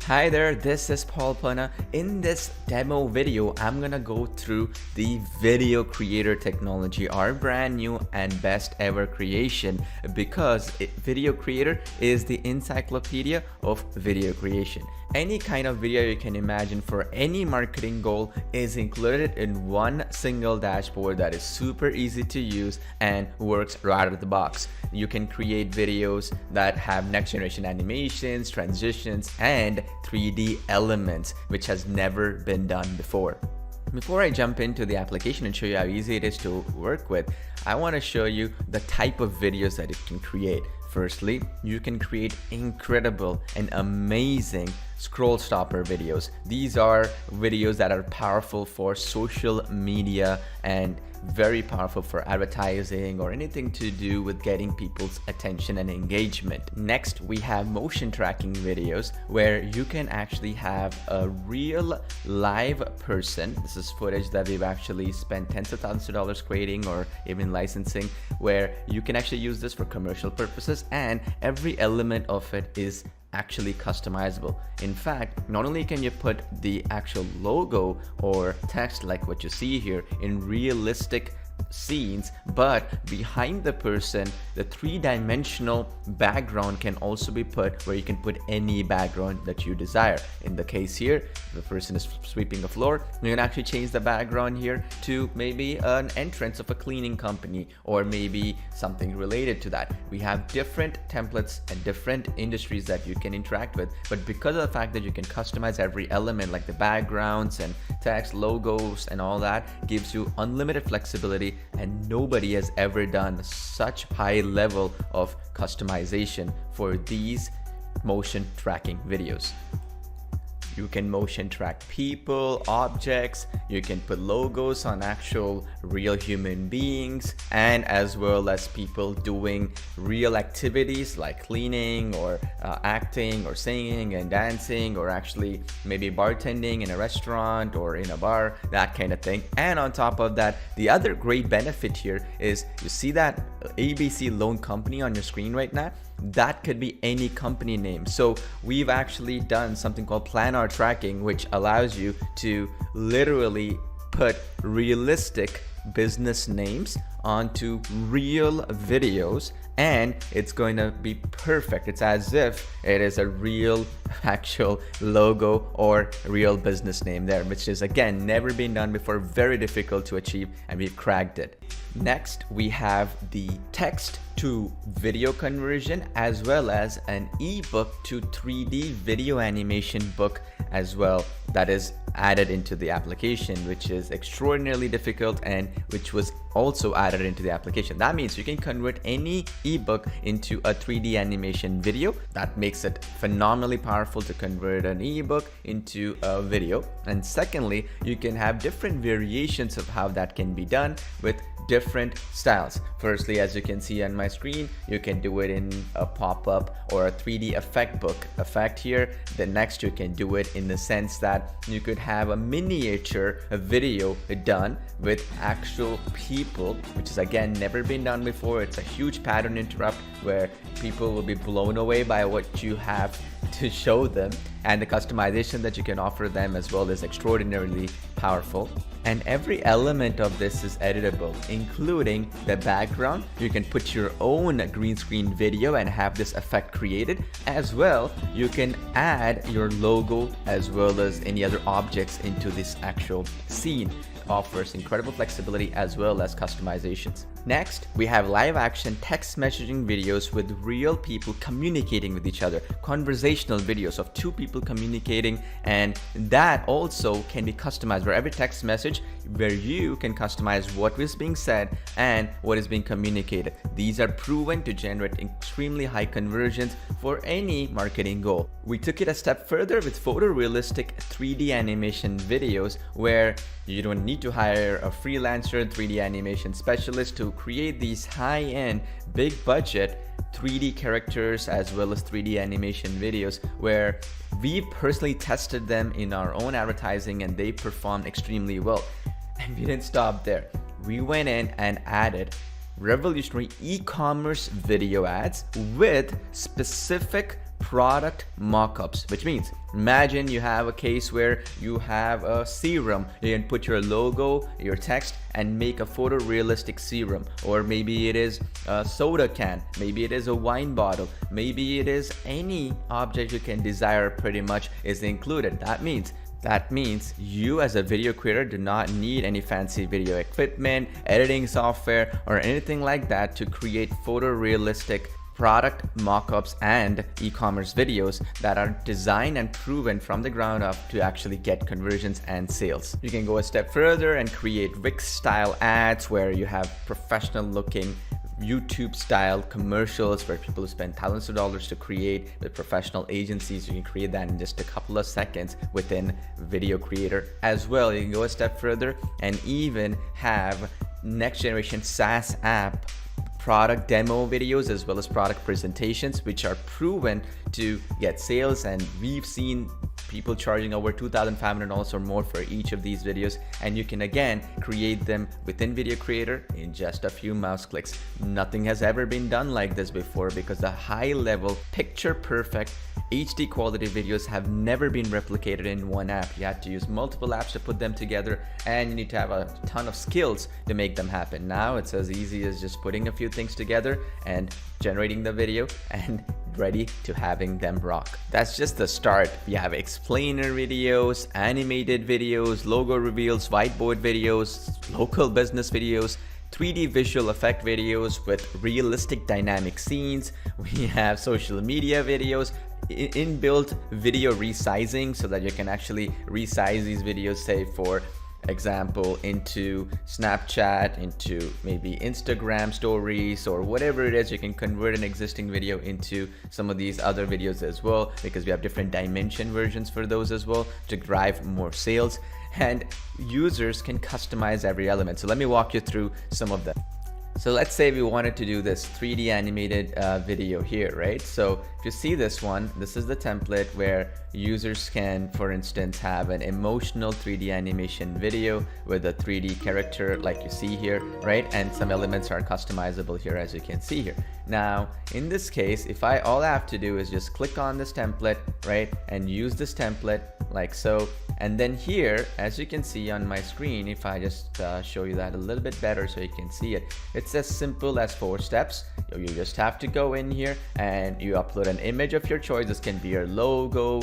Hi there, this is Paul Plana. In this demo video, I'm gonna go through the Video Creator technology, our brand new and best ever creation, because Video Creator is the encyclopedia of video creation. Any kind of video you can imagine for any marketing goal is included in one single dashboard that is super easy to use and works right out of the box. You can create videos that have next generation animations, transitions, and 3D elements, which has never been done before. Before I jump into the application and show you how easy it is to work with, I want to show you the type of videos that it can create. Firstly, you can create incredible and amazing scroll stopper videos. These are videos that are powerful for social media and very powerful for advertising or anything to do with getting people's attention and engagement. Next, we have motion tracking videos where you can actually have a real live person. This is footage that we've actually spent tens of thousands of dollars creating or even licensing, where you can actually use this for commercial purposes, and every element of it is actually customizable. In fact, not only can you put the actual logo or text like what you see here in realistic scenes, but behind the person, the three-dimensional background can also be put where you can put any background that you desire. In the case here, the person is sweeping the floor. You can actually change the background here to maybe an entrance of a cleaning company or maybe something related to that. We have different templates and different industries that you can interact with, but because of the fact that you can customize every element like the backgrounds and text, logos and all that, gives you unlimited flexibility, and nobody has ever done such high level of customization for these motion tracking videos. You can motion track people, objects, you can put logos on actual real human beings, and as well as people doing real activities like cleaning or acting or singing and dancing, or actually maybe bartending in a restaurant or in a bar, that kind of thing. And on top of that, the other great benefit here is you see that ABC loan company on your screen right now? That could be any company name. So we've actually done something called planar tracking, which allows you to literally put realistic business names onto real videos, and it's going to be perfect. It's as if it is a real actual logo or real business name there, which is again never been done before, very difficult to achieve, and we've cracked it. Next, we have the text to video conversion, as well as an ebook to 3D video animation book as well, that is added into the application, which is extraordinarily difficult and which was also added into the application. That means you can convert any ebook into a 3D animation video. That makes it phenomenally powerful to convert an ebook into a video. And secondly, you can have different variations of how that can be done with different styles. Firstly, as you can see on my screen, you can do it in a pop-up or a 3D effect book effect here. Then next, you can do it in the sense that you could have a miniature video done with actual people, which is again never been done before. It's a huge pattern interrupt where people will be blown away by what you have to show them, and the customization that you can offer them as well is extraordinarily powerful. And every element of this is editable, including the background. You can put your own green screen video and have this effect created. As well, you can add your logo as well as any other objects into this actual scene. It offers incredible flexibility as well as customizations. Next, we have live action text messaging videos with real people communicating with each other, conversational videos of two people communicating, and that also can be customized where every text message where you can customize what is being said and what is being communicated. These are proven to generate extremely high conversions for any marketing goal. We took it a step further with photorealistic 3D animation videos where you don't need to hire a freelancer 3D animation specialist to create these high-end, big budget 3D characters as well as 3D animation videos, where we've personally tested them in our own advertising and they performed extremely well. And we didn't stop there. We went in and added revolutionary e-commerce video ads with specific product mockups, which means imagine you have a case where you have a serum. You can put your logo, your text, and make a photorealistic serum. Or maybe it is a soda can, maybe it is a wine bottle, maybe it is any object you can desire pretty much is included. That means you as a video creator do not need any fancy video equipment, editing software, or anything like that to create photorealistic product mockups and e-commerce videos that are designed and proven from the ground up to actually get conversions and sales. You can go a step further and create Wix style ads where you have professional looking YouTube style commercials where people spend thousands of dollars to create with professional agencies. You can create that in just a couple of seconds within VideoCreator. As well, you can go a step further and even have next generation SaaS app product demo videos as well as product presentations, which are proven to get sales, and we've seen people charging over $2,500 or more for each of these videos, and you can again create them within VideoCreator in just a few mouse clicks. Nothing has ever been done like this before because the high level picture perfect HD quality videos have never been replicated in one app. You have to use multiple apps to put them together, and you need to have a ton of skills to make them happen. Now it's as easy as just putting a few things together and generating the video and ready to having them rock. That's just the start. We have explainer videos, animated videos, logo reveals, whiteboard videos, local business videos, 3D visual effect videos with realistic dynamic scenes. We have social media videos, inbuilt video resizing so that you can actually resize these videos, say for example into Snapchat, into maybe Instagram stories, or whatever it is. You can convert an existing video into some of these other videos as well, because we have different dimension versions for those as well to drive more sales, and users can customize every element. So let me walk you through some of them. So let's say we wanted to do this 3D animated video here, right? So if you see this one, this is the template where users can, for instance, have an emotional 3D animation video with a 3D character like you see here, right? And some elements are customizable here, as you can see here. Now, in this case, if all I have to do is just click on this template, right? And use this template like so. And then here, as you can see on my screen, if I just show you that a little bit better so you can see it, it's as simple as 4 steps. You just have to go in here and you upload an image of your choice. This can be your logo,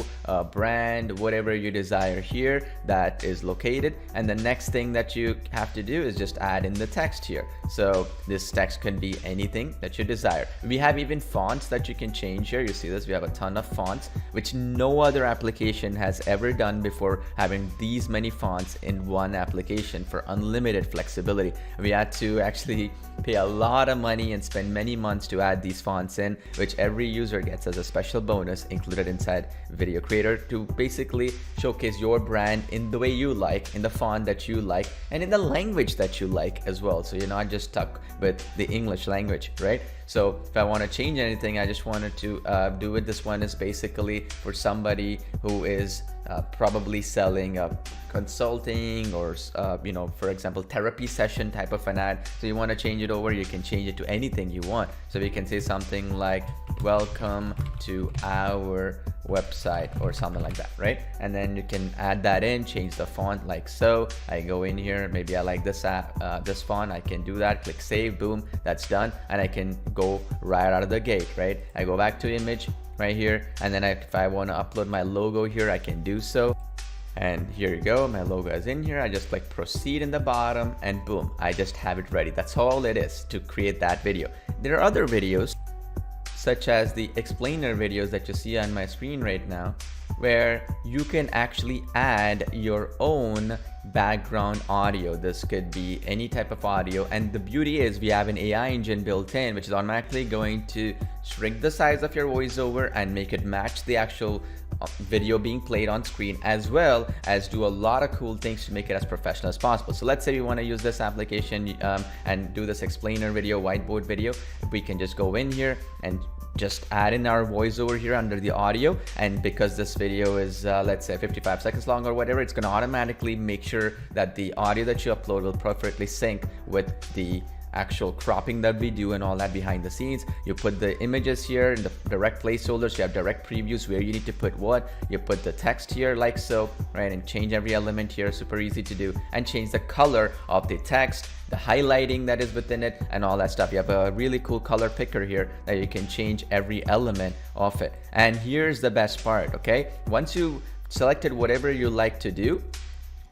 brand, whatever you desire here that is located. And the next thing that you have to do is just add in the text here. So this text can be anything that you desire. We have even fonts that you can change here. You see this, we have a ton of fonts, which no other application has ever done before, having these many fonts in one application for unlimited flexibility. We had to actually pay a lot of money and spend many months to add these fonts in, which every user gets as a special bonus included inside VideoCreator to basically showcase your brand in the way you like, in the font that you like, and in the language that you like as well. So you're not just stuck with the English language, right? So if I want to change anything, I just wanted to do it. This one is basically for somebody who is probably selling a consulting or for example therapy session type of an ad. So you want to change it over, you can change it to anything you want. So we can say something like welcome to our website or something like that, right? And then you can add that in, change the font like so. I go in here, maybe I like this this font, I can do that, click save, boom, that's done, and I can go right out of the gate, right? I go back to image right here, and then if I want to upload my logo here, I can do so. And here you go, my logo is in here. I just click proceed in the bottom, and boom, I just have it ready. That's all it is to create that video. There are other videos such as the explainer videos that you see on my screen right now, where you can actually add your own background audio. This could be any type of audio, and the beauty is we have an AI engine built in which is automatically going to shrink the size of your voiceover and make it match the actual video being played on screen, as well as do a lot of cool things to make it as professional as possible. So let's say we want to use this application and do this explainer video, whiteboard video. We can just go in here and just add in our voiceover here under the audio, and because this video is let's say 55 seconds long or whatever, it's going to automatically make sure that the audio that you upload will perfectly sync with the actual cropping that we do and all that behind the scenes. You put the images here in the direct placeholders. You have direct previews where you need to put what. You put the text here like so, right, and change every element here, super easy to do, and change the color of the text, the highlighting that is within it, and all that stuff. You have a really cool color picker here that you can change every element of it. And here's the best part, okay? Once you selected whatever you like to do,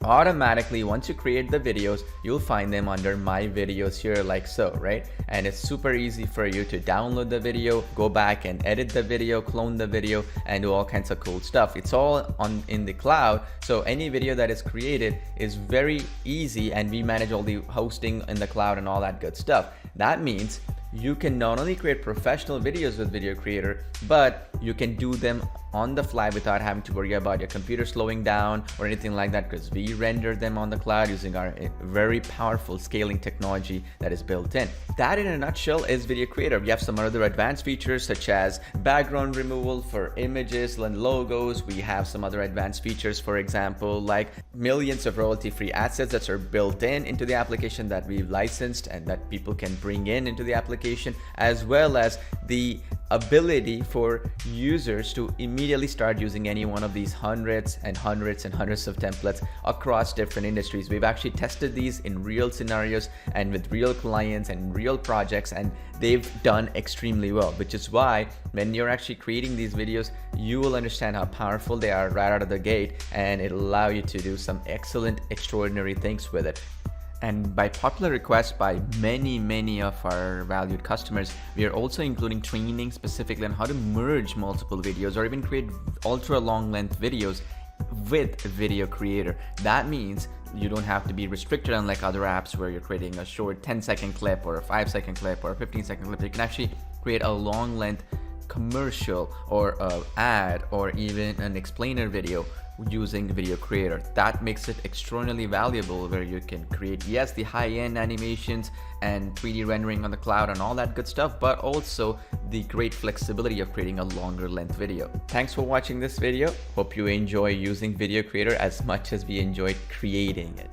automatically once you create the videos, you'll find them under my videos here like so, right? And it's super easy for you to download the video, go back and edit the video, clone the video, and do all kinds of cool stuff. It's all in the cloud, so any video that is created is very easy, and we manage all the hosting in the cloud and all that good stuff. That means you can not only create professional videos with VideoCreator, but you can do them on the fly without having to worry about your computer slowing down or anything like that, because we render them on the cloud using our very powerful scaling technology that is built in. That in a nutshell is VideoCreator. We have some other advanced features such as background removal for images and logos. We have some other advanced features, for example, like millions of royalty-free assets that are built into the application that we've licensed and that people can bring into the application, as well as the ability for users to immediately start using any one of these hundreds and hundreds and hundreds of templates across different industries. We've actually tested these in real scenarios and with real clients and real projects, and they've done extremely well, which is why when you're actually creating these videos, you will understand how powerful they are right out of the gate, and it'll allow you to do some excellent, extraordinary things with it. And by popular request by many of our valued customers, we are also including training specifically on how to merge multiple videos or even create ultra long length videos with VideoCreator. That means you don't have to be restricted unlike other apps where you're creating a short 10-second clip or a 5-second clip or a 15-second clip. You can actually create a long length commercial or an ad or even an explainer video using VideoCreator. That makes it extraordinarily valuable, where you can create, yes, the high-end animations and 3D rendering on the cloud and all that good stuff, but also the great flexibility of creating a longer length video. Thanks for watching this video. Hope you enjoy using VideoCreator as much as we enjoyed creating it.